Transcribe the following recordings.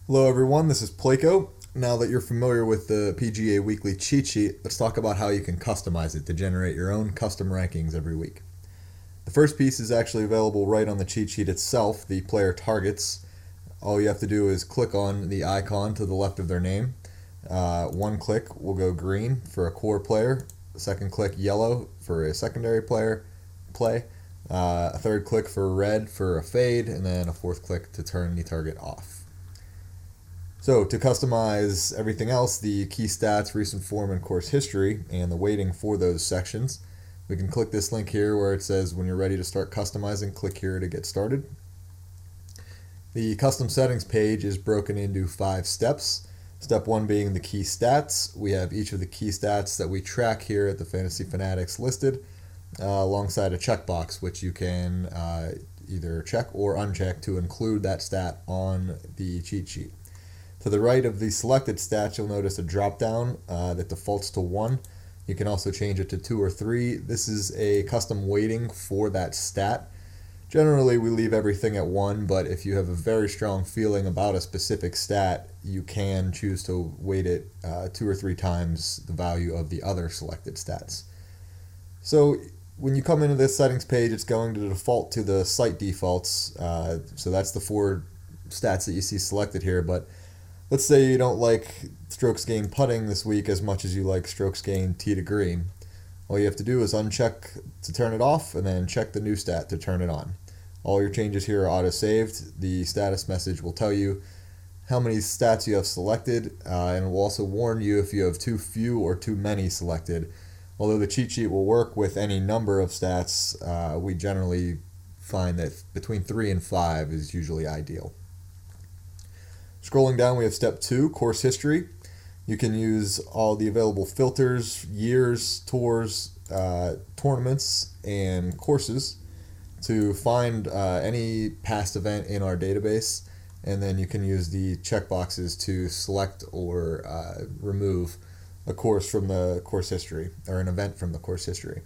Hello everyone, this is Placo. Now that you're familiar with the PGA Weekly Cheat Sheet, let's talk about how you can customize it to generate your own custom rankings every week. The first piece is actually available right on the cheat sheet itself, the player targets. All you have to do is click on the icon to the left of their name. One click will go green for a core player, a second click yellow for a secondary play, a third click for red for a fade, and then a fourth click to turn the target off. So to customize everything else, the key stats, recent form, and course history, and the weighting for those sections, we can click this link here where it says when you're ready to start customizing, click here to get started. The custom settings page is broken into 5 steps. Step 1 being the key stats. We have each of the key stats that we track here at the Fantasy Fanatics listed alongside a checkbox, which you can either check or uncheck to include that stat on the cheat sheet. To the right of the selected stats, you'll notice a drop down that defaults to 1. You can also change it to 2 or 3. This is a custom weighting for that stat. Generally, we leave everything at 1, but if you have a very strong feeling about a specific stat, you can choose to weight it 2 or 3 times the value of the other selected stats. So when you come into this settings page, it's going to default to the site defaults. So that's the 4 stats that you see selected here, but let's say you don't like strokes gained putting this week as much as you like strokes gained tee to green. All you have to do is uncheck to turn it off and then check the new stat to turn it on. All your changes here are auto-saved. The status message will tell you how many stats you have selected and will also warn you if you have too few or too many selected. Although the cheat sheet will work with any number of stats, we generally find that between 3 and 5 is usually ideal. Scrolling down, we have step 2, course history. You can use all the available filters, years, tours, tournaments, and courses to find any past event in our database, and then you can use the checkboxes to select or remove a course from the course history, or an event from the course history.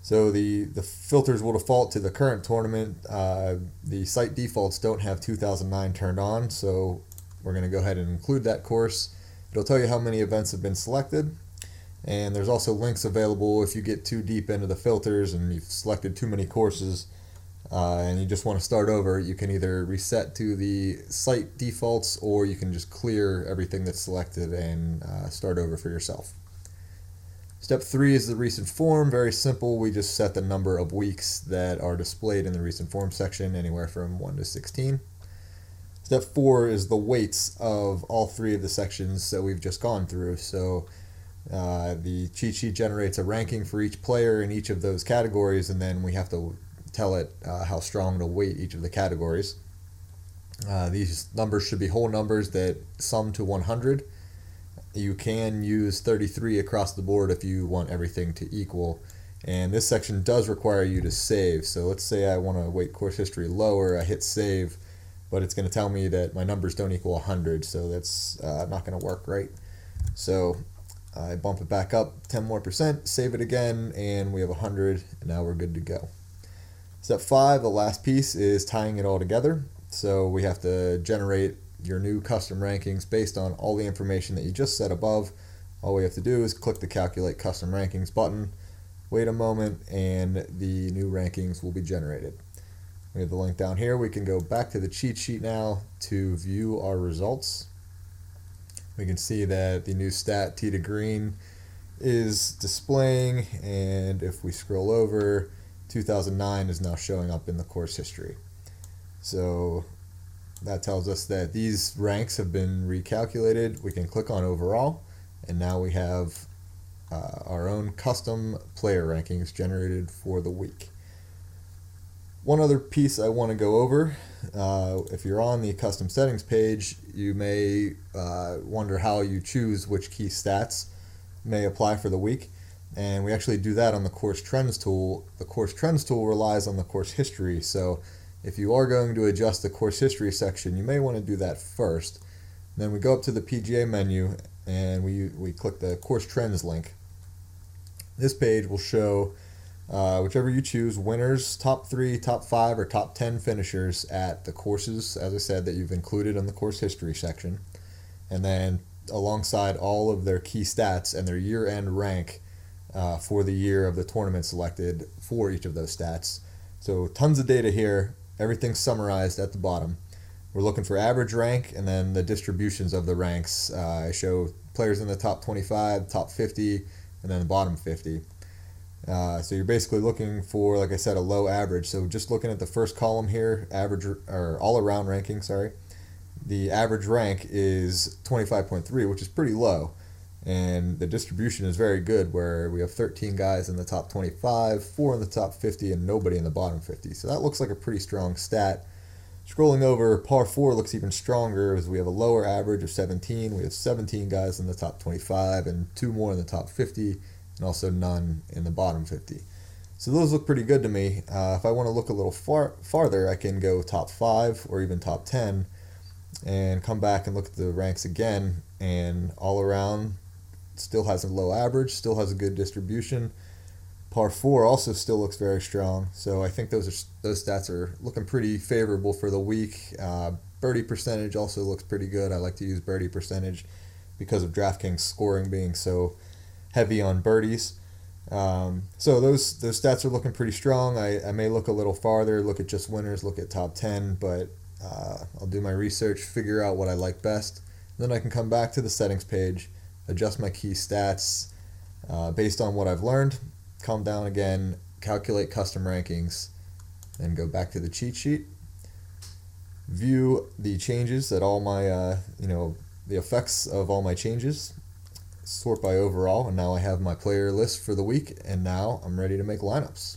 So the filters will default to the current tournament. The site defaults don't have 2009 turned on, so we're going to go ahead and include that course. It'll tell you how many events have been selected, and there's also links available if you get too deep into the filters and you've selected too many courses and you just want to start over. You can either reset to the site defaults or you can just clear everything that's selected and start over for yourself. Step 3 is the recent form. Very simple. We just set the number of weeks that are displayed in the recent form section, anywhere from 1 to 16. Step 4 is the weights of all 3 of the sections that we've just gone through. So the cheat sheet generates a ranking for each player in each of those categories, and then we have to tell it how strong to weight each of the categories. These numbers should be whole numbers that sum to 100. You can use 33 across the board if you want everything to equal. And this section does require you to save. So let's say I want to weight course history lower, I hit save, but it's going to tell me that my numbers don't equal 100, so that's not going to work right. So I bump it back up 10 more percent, save it again, and we have 100, and now we're good to go. Step 5, the last piece, is tying it all together. So we have to generate your new custom rankings based on all the information that you just set above. All we have to do is click the Calculate Custom Rankings button, wait a moment, and the new rankings will be generated. We have the link down here. We can go back to the cheat sheet now to view our results. We can see that the new stat tee to green is displaying, and if we scroll over, 2009 is now showing up in the course history. So that tells us that these ranks have been recalculated. We can click on overall, and now we have our own custom player rankings generated for the week. One other piece I want to go over, if you're on the custom settings page, you may wonder how you choose which key stats may apply for the week. And we actually do that on the course trends tool. The course trends tool relies on the course history, so if you are going to adjust the course history section, you may want to do that first. Then we go up to the PGA menu and we click the course trends link. This page will show whichever you choose, winners, top 3, top 5, or top 10 finishers at the courses, as I said, that you've included in the course history section. And then alongside all of their key stats and their year-end rank for the year of the tournament selected for each of those stats. So tons of data here. Everything's summarized at the bottom. We're looking for average rank and then the distributions of the ranks. I show players in the top 25, top 50, and then the bottom 50. So you're basically looking for, like I said, a low average. So just looking at the first column here, average or all-around ranking, sorry, the average rank is 25.3, which is pretty low. And the distribution is very good, where we have 13 guys in the top 25, 4 in the top 50, and nobody in the bottom 50. So that looks like a pretty strong stat. Scrolling over, par 4 looks even stronger, as we have a lower average of 17. We have 17 guys in the top 25 and 2 more in the top 50, and also none in the bottom 50. So those look pretty good to me. If I want to look a little farther, I can go top 5 or even top 10 and come back and look at the ranks again, and all around still has a low average, still has a good distribution. Par 4 also still looks very strong, so I think those stats are looking pretty favorable for the week. Birdie percentage also looks pretty good. I like to use birdie percentage because of DraftKings scoring being so heavy on birdies. So those stats are looking pretty strong. I may look a little farther, look at just winners, look at top 10, but I'll do my research, figure out what I like best. Then I can come back to the settings page, adjust my key stats based on what I've learned, calm down again, calculate custom rankings, and go back to the cheat sheet. View the changes that all my, the effects of all my changes. Sort by overall, and now I have my player list for the week, and now I'm ready to make lineups.